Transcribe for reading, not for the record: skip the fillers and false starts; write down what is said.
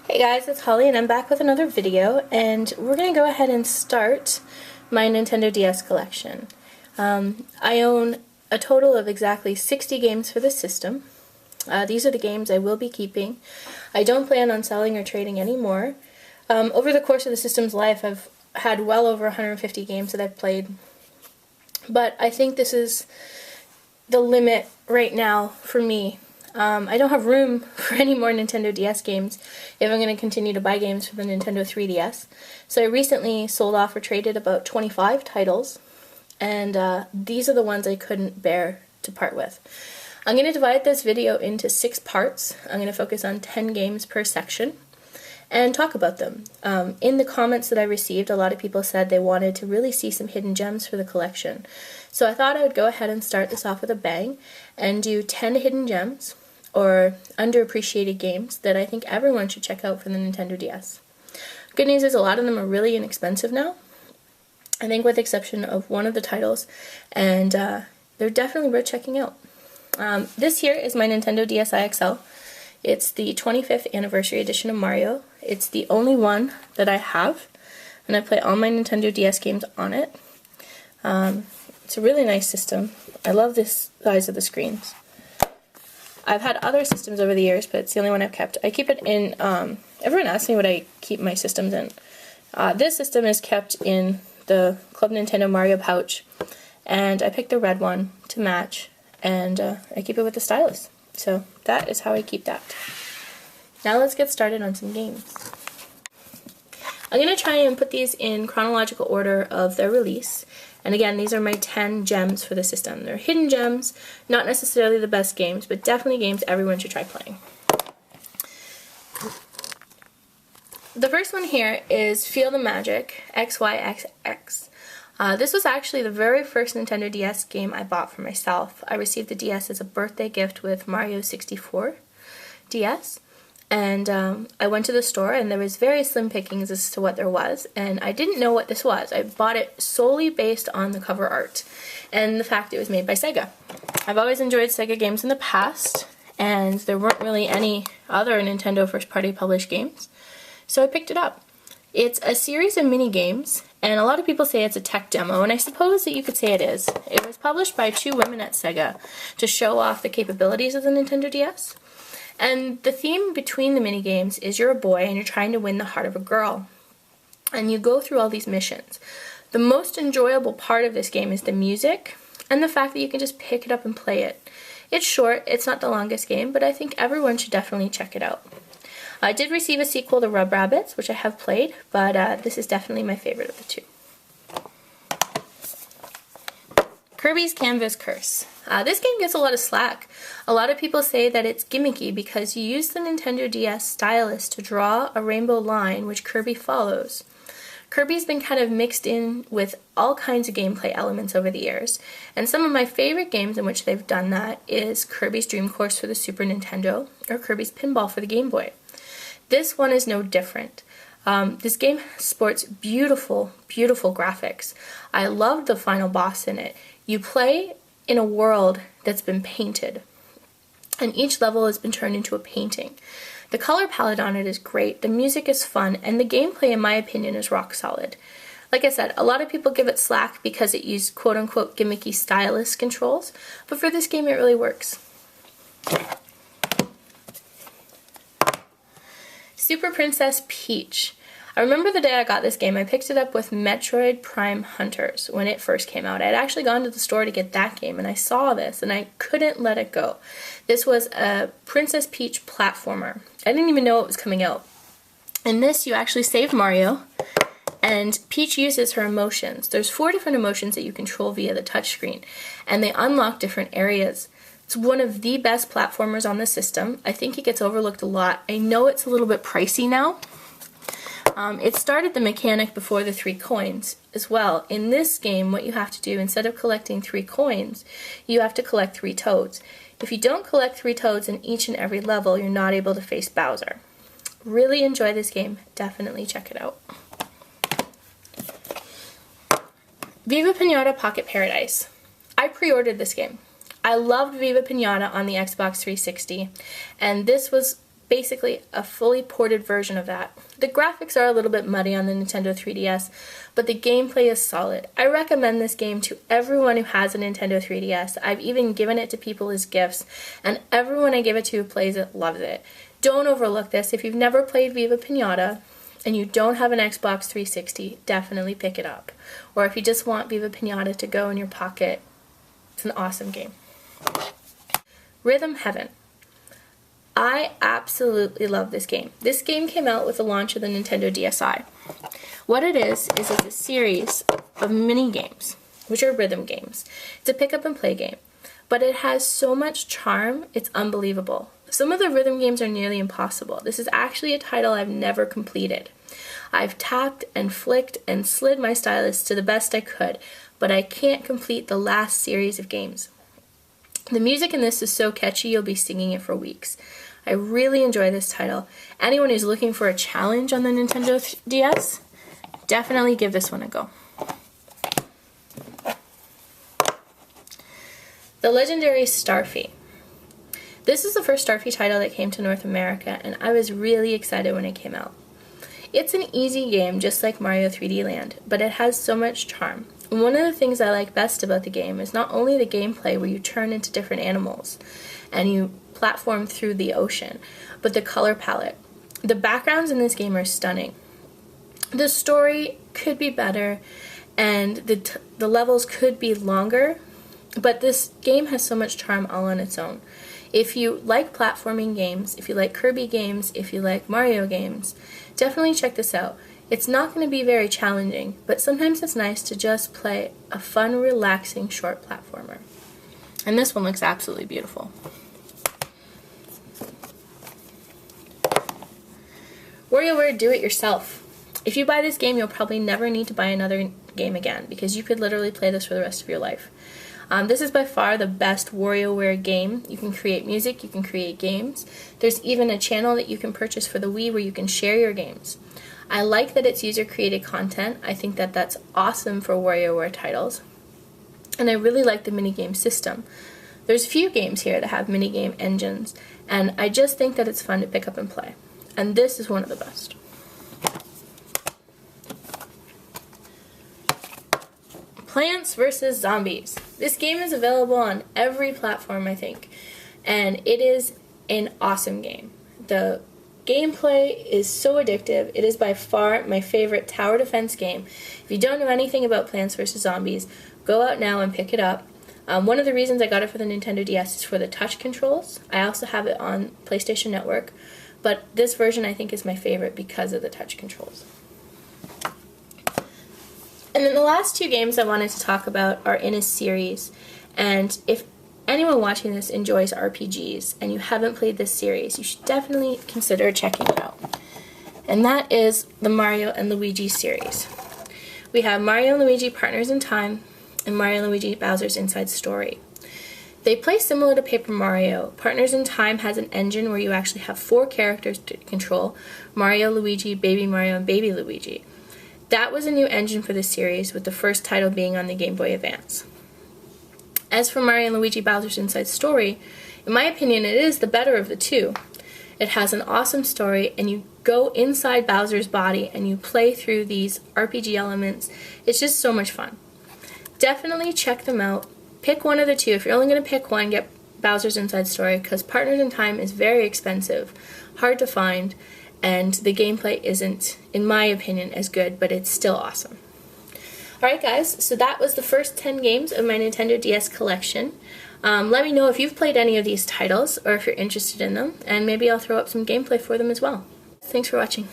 Hey guys, it's Holly and I'm back with another video, and we're going to go ahead and start my Nintendo DS collection. I own a total of exactly 60 games for this system. These are the games I will be keeping. I don't plan on selling or trading anymore. Over the course of the system's life, I've had well over 150 games that I've played, but I think this is the limit right now for me. I don't have room for any more Nintendo DS games if I'm going to continue to buy games for the Nintendo 3DS. So I recently sold off or traded about 25 titles, and these are the ones I couldn't bear to part with. I'm going to divide this video into 6 parts. I'm going to focus on 10 games per section and talk about them. In the comments that I received, a lot of people said they wanted to really see some hidden gems for the collection. So I thought I would go ahead and start this off with a bang and do 10 hidden gems, or underappreciated games that I think everyone should check out for the Nintendo DS. Good news is a lot of them are really inexpensive now, I think with the exception of one of the titles, and they're definitely worth checking out. This here is my Nintendo DSi XL. It's the 25th anniversary edition of Mario. It's the only one that I have, and I play all my Nintendo DS games on it. It's a really nice system. I love this size of the screens. I've had other systems over the years, but it's the only one I've kept. I keep it in, everyone asks me what I keep my systems in. This system is kept in the Club Nintendo Mario pouch, and I picked the red one to match, and I keep it with the stylus. So that is how I keep that. Now let's get started on some games. I'm going to try and put these in chronological order of their release. And again, these are my 10 gems for the system. They're hidden gems, not necessarily the best games, but definitely games everyone should try playing. The first one here is Feel the Magic XYXX. This was actually the very first Nintendo DS game I bought for myself. I received the DS as a birthday gift with Mario 64 DS. And I went to the store, and there was very slim pickings as to what there was, and I didn't know what this was. I bought it solely based on the cover art and the fact it was made by Sega. I've always enjoyed Sega games in the past, and there weren't really any other Nintendo first-party published games, so I picked it up. It's a series of mini-games, and a lot of people say it's a tech demo, and I suppose that you could say it is. It was published by 2 women at Sega to show off the capabilities of the Nintendo DS. And the theme between the mini-games is you're a boy and you're trying to win the heart of a girl. And you go through all these missions. The most enjoyable part of this game is the music and the fact that you can just pick it up and play it. It's short, it's not the longest game, but I think everyone should definitely check it out. I did receive a sequel to Rub Rabbits, which I have played, but this is definitely my favorite of the 2. Kirby's Canvas Curse. This game gets a lot of slack. A lot of people say that it's gimmicky because you use the Nintendo DS stylus to draw a rainbow line which Kirby follows. Kirby's been kind of mixed in with all kinds of gameplay elements over the years, and some of my favorite games in which they've done that is Kirby's Dream Course for the Super Nintendo or Kirby's Pinball for the Game Boy. This one is no different. This game sports beautiful, beautiful graphics. I loved the final boss in it. You play in a world that's been painted, and each level has been turned into a painting. The color palette on it is great, the music is fun, and the gameplay, in my opinion, is rock solid. Like I said, a lot of people give it slack because it used quote-unquote gimmicky stylus controls, but for this game it really works. Super Princess Peach. I remember the day I got this game. I picked it up with Metroid Prime Hunters when it first came out. I had actually gone to the store to get that game, and I saw this, and I couldn't let it go. This was a Princess Peach platformer. I didn't even know it was coming out. In this, you actually save Mario, and Peach uses her emotions. There's 4 different emotions that you control via the touchscreen, and they unlock different areas. It's one of the best platformers on the system. I think it gets overlooked a lot. I know it's a little bit pricey now. It started the mechanic before the 3 coins as well. In this game, what you have to do, instead of collecting 3 coins, you have to collect 3 toads. If you don't collect 3 toads in each and every level, you're not able to face Bowser. Really enjoy this game. Definitely check it out. Viva Pinata Pocket Paradise. I pre-ordered this game. I loved Viva Pinata on the Xbox 360, and this was basically a fully ported version of that. The graphics are a little bit muddy on the Nintendo 3DS, but the gameplay is solid. I recommend this game to everyone who has a Nintendo 3DS. I've even given it to people as gifts, and everyone I give it to who plays it loves it. Don't overlook this. If you've never played Viva Pinata and you don't have an Xbox 360, definitely pick it up. Or if you just want Viva Pinata to go in your pocket, it's an awesome game. Rhythm Heaven. I absolutely love this game. This game came out with the launch of the Nintendo DSi. What it is it's a series of mini games, which are rhythm games. It's a pick up and play game, but it has so much charm, it's unbelievable. Some of the rhythm games are nearly impossible. This is actually a title I've never completed. I've tapped and flicked and slid my stylus to the best I could, but I can't complete the last series of games. The music in this is so catchy you'll be singing it for weeks. I really enjoy this title. Anyone who's looking for a challenge on the Nintendo DS, definitely give this one a go. The legendary Starfy. This is the first Starfy title that came to North America, and I was really excited when it came out. It's an easy game, just like Mario 3D Land, but it has so much charm. And one of the things I like best about the game is not only the gameplay where you turn into different animals and you platform through the ocean, but the color palette. The backgrounds in this game are stunning. The story could be better and the levels could be longer, but this game has so much charm all on its own. If you like platforming games, if you like Kirby games, if you like Mario games, definitely check this out. It's not going to be very challenging, but sometimes it's nice to just play a fun, relaxing, short platformer. And this one looks absolutely beautiful. WarioWare Do-It-Yourself. If you buy this game, you'll probably never need to buy another game again, because you could literally play this for the rest of your life. This is by far the best WarioWare game. You can create music, you can create games. There's even a channel that you can purchase for the Wii where you can share your games. I like that it's user-created content. I think that that's awesome for WarioWare titles. And I really like the minigame system. There's a few games here that have minigame engines, and I just think that it's fun to pick up and play. And this is one of the best. Plants vs. Zombies. This game is available on every platform, I think, and it is an awesome game. The gameplay is so addictive. It is by far my favorite tower defense game. If you don't know anything about Plants vs. Zombies, go out now and pick it up. One of the reasons I got it for the Nintendo DS is for the touch controls. I also have it on PlayStation Network, but this version I think is my favorite because of the touch controls. And then the last two games I wanted to talk about are in a series, and if anyone watching this enjoys RPGs and you haven't played this series, you should definitely consider checking it out. And that is the Mario and Luigi series. We have Mario and Luigi Partners in Time and Mario and Luigi Bowser's Inside Story. They play similar to Paper Mario. Partners in Time has an engine where you actually have 4 characters to control: Mario, Luigi, Baby Mario, and Baby Luigi. That was a new engine for the series, with the first title being on the Game Boy Advance. As for Mario and Luigi Bowser's Inside Story, in my opinion it is the better of the two. It has an awesome story, and you go inside Bowser's body and you play through these RPG elements. It's just so much fun. Definitely check them out. Pick one of the two. If you're only going to pick one, get Bowser's Inside Story, because Partners in Time is very expensive, hard to find, and the gameplay isn't, in my opinion, as good, but it's still awesome. Alright guys, so that was the first 10 games of my Nintendo DS collection. Let me know if you've played any of these titles, or if you're interested in them, and maybe I'll throw up some gameplay for them as well. Thanks for watching.